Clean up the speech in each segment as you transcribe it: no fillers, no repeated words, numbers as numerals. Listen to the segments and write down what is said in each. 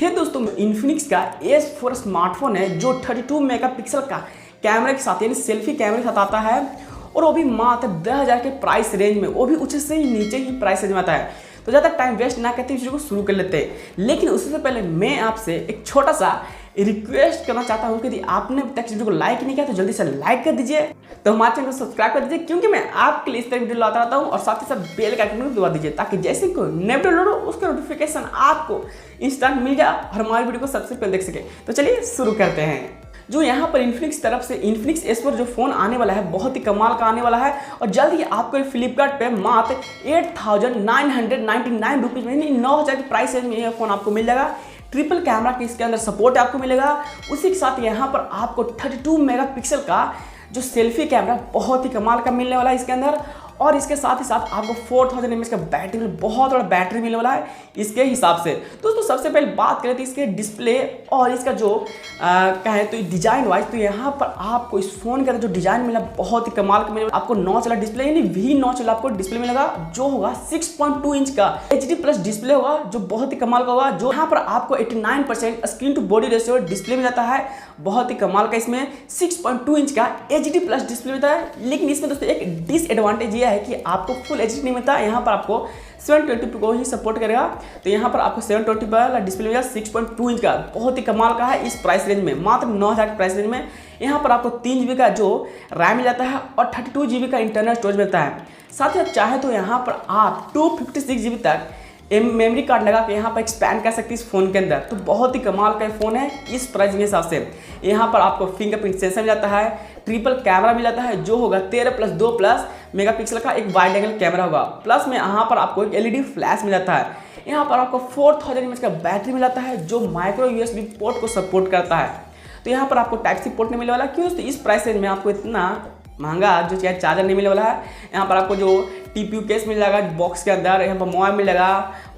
है दोस्तों, इन्फिनिक्स का S4 स्मार्टफोन है जो 32 मेगापिक्सल का कैमरे के साथ यानी सेल्फी कैमरे के साथ आता है और वो भी मात्र 10,000 के प्राइस रेंज में, वो भी उससे ही नीचे ही प्राइस रेंज में आता है। तो ज़्यादा टाइम वेस्ट ना करते वीडियो को शुरू कर लेते हैं। लेकिन उससे पहले मैं आपसे एक छोटा सा रिक्वेस्ट करना चाहता हूँ कि यदि आपने अब तक वीडियो को लाइक नहीं किया तो जल्दी से लाइक कर दीजिए, तो हमारे चैनल को सब्सक्राइब कर दीजिए, क्योंकि मैं आपके लिए इस तरह वीडियो लाता रहता हूँ। और साथ ही साथ बेल का आइकन को दबा दीजिए ताकि जैसे कोई नया वीडियो लोड हो उसका नोटिफिकेशन आपको इंस्टेंट मिल जाए और हमारी वीडियो को सबसे पहले देख सके। तो चलिए शुरू करते हैं। जो यहाँ पर इन्फिनिक्स तरफ से इन्फिनिक्स S4 जो फ़ोन आने वाला है बहुत ही कमाल का आने वाला है और जल्द ही आपको फ्लिपकार्ट पे मात्र 8,999 रुपीज़ में, यानी 9,000 की प्राइस रेंज में यह फ़ोन आपको मिल जाएगा। ट्रिपल कैमरा की इसके अंदर सपोर्ट आपको मिलेगा। उसी के साथ यहाँ पर आपको 32 मेगापिक्सल का जो सेल्फी कैमरा बहुत ही कमाल का मिलने वाला है इसके अंदर। और इसके साथ ही साथ आपको 4000 mAh का बैटरी, बहुत बड़ा बैटरी मिलने वाला है इसके हिसाब से। दोस्तों सबसे पहले बात करें तो इसके डिस्प्ले और इसका जो कहें तो डिजाइन वाइज, तो यहाँ पर आपको इस फोन के अंदर जो डिजाइन मिला बहुत ही कमाल का मिलेगा। आपको नॉच वाला डिस्प्ले यानी V नॉच वाला आपको डिस्प्ले मिलेगा जो होगा 6.2 इंच का HD+ डिस्प्ले होगा जो बहुत ही कमाल का होगा। जो यहाँ पर आपको 89% screen to body ratio display मिल जाता है, बहुत ही कमाल का। इसमें 6.2 इंच का HD+ डिस्प्ले मिलता है। लेकिन इसमें दोस्तों एक डिसएडवांटेज ये है कि आपको फुल HD नहीं मिलता, यहाँ पर आपको 720p को ही सपोर्ट करेगा। तो यहाँ पर आपको 720p वाला डिस्प्ले मिलेगा 6.2 इंच का, बहुत ही कमाल का है इस प्राइस रेंज में, मात्र 9,000 प्राइस रेंज में। यहाँ पर आपको 3GB का जो रैम मिल जाता है और 32GB का इंटरनल स्टोरेज मिलता है। साथ ही साथ चाहे तो यहाँ पर आप 256GB तक मेमोरी कार्ड लगा के यहाँ पर एक्सपैंड कर सकते हैं इस फोन के अंदर। तो बहुत ही कमाल का फ़ोन है इस प्राइस के हिसाब से। यहाँ पर आपको फिंगरप्रिंट सेंसर मिल जाता है, ट्रिपल कैमरा मिल जाता है जो होगा 13+2+ मेगापिक्सल का एक वाइड एंगल कैमरा होगा। प्लस में यहाँ पर आपको एक LED फ्लैश मिल जाता है। यहाँ पर आपको 4000 mAh का बैटरी मिल जाता है जो माइक्रो USB पोर्ट को सपोर्ट करता है। तो यहाँ पर आपको टाइप सी पोर्ट नहीं मिलने वाला, क्यों? तो इस प्राइस रेंज में आपको इतना महंगा जो चार्जर नहीं मिलने वाला है। यहाँ पर आपको जो TPU केस मिल जाएगा बॉक्स के अंदर, यहाँ पर मोबाइल मिल जाएगा,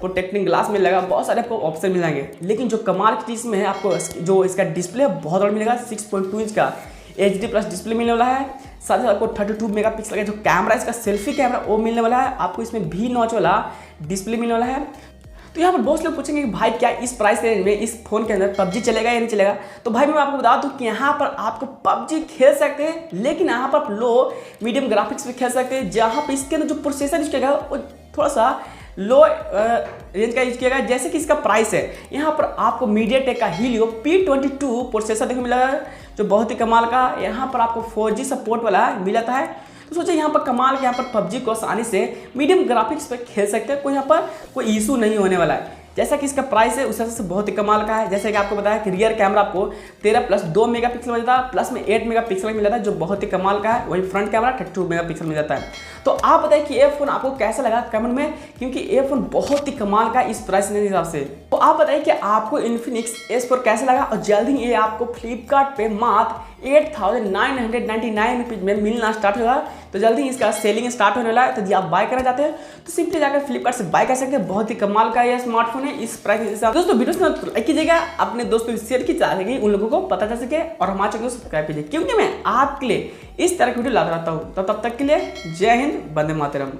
प्रोटेक्टिंग ग्लास मिल जाएगा, बहुत सारे आपको ऑप्शन मिल जाएंगे। लेकिन जो कमाल की चीज़ में है आपको जो इसका डिस्प्ले बहुत बड़ा मिलेगा, 6.2 इंच का HD+ डिस्प्ले मिलने वाला है। साथ ही आपको 32 मेगापिक्सल का जो कैमरा इसका सेल्फी कैमरा वो मिलने वाला है। आपको इसमें V नॉच वाला डिस्प्ले मिलने वाला है। तो यहाँ पर बहुत लोग पूछेंगे कि भाई क्या इस प्राइस रेंज में इस फोन के अंदर PUBG चलेगा या नहीं चलेगा? तो भाई मैं आपको बता दूं कि यहाँ पर आपको PUBG खेल सकते हैं, लेकिन यहाँ पर लो मीडियम ग्राफिक्स में खेल सकते हैं। जहाँ पर इसके अंदर जो प्रोसेसर यूज किया वो थोड़ा सा लो रेंज का यूज किया गया। जैसे कि इसका प्राइस है, यहाँ पर आपको MediaTek का Helio P22 प्रोसेसर देखने मिला है जो बहुत ही कमाल का। यहाँ पर आपको 4G सपोर्ट वाला मिल जाता है। तो सोचिए यहाँ पर कमाल के, यहाँ पर PUBG को आसानी से मीडियम ग्राफिक्स पे खेल सकते हैं, कोई यहाँ पर कोई इशू नहीं होने वाला है। जैसा कि इसका प्राइस है उस हिसाब से बहुत ही कमाल का है। जैसे कि आपको बताया कि रियर कैमरा आपको 13+2 मेगापिक्सल मिल जाता है, प्लस में 8 मेगापिक्सल मिल जाता है जो बहुत ही कमाल का है। वही फ्रंट कैमरा 32 मेगापिक्सल मिल जाता है। तो आप बताइए कि ये फ़ोन आपको कैसा लगा कमेंट में, क्योंकि ये फ़ोन बहुत ही कमाल का इस प्राइस के हिसाब से। तो आप बताइए कि आपको इन्फिनिक्स S4 कैसा लगा और जल्दी ही ये आपको फ्लिपकार्ट पे मात्र 8,999 रुपीज़ में मिलना स्टार्ट होगा। तो जल्दी इसका सेलिंग स्टार्ट होने वाला है। तो यदि आप बाय करना चाहते हैं तो सिंपली जाकर फ्लिपकार्ट से बाय कर सकते हैं। बहुत ही कमाल का ये स्मार्टफोन है इस प्राइस के हिसाब से। दोस्तों वीडियो से लाइक कीजिएगा, अपने दोस्तों को शेयर कीजिए उन लोगों को पता चल सके, और हमारे चैनल को सब्सक्राइब कीजिए, क्योंकि मैं आपके लिए इस तरह की वीडियो लाता रहता हूँ। तो तब तक के लिए जय हिंद, वंदे मातरम।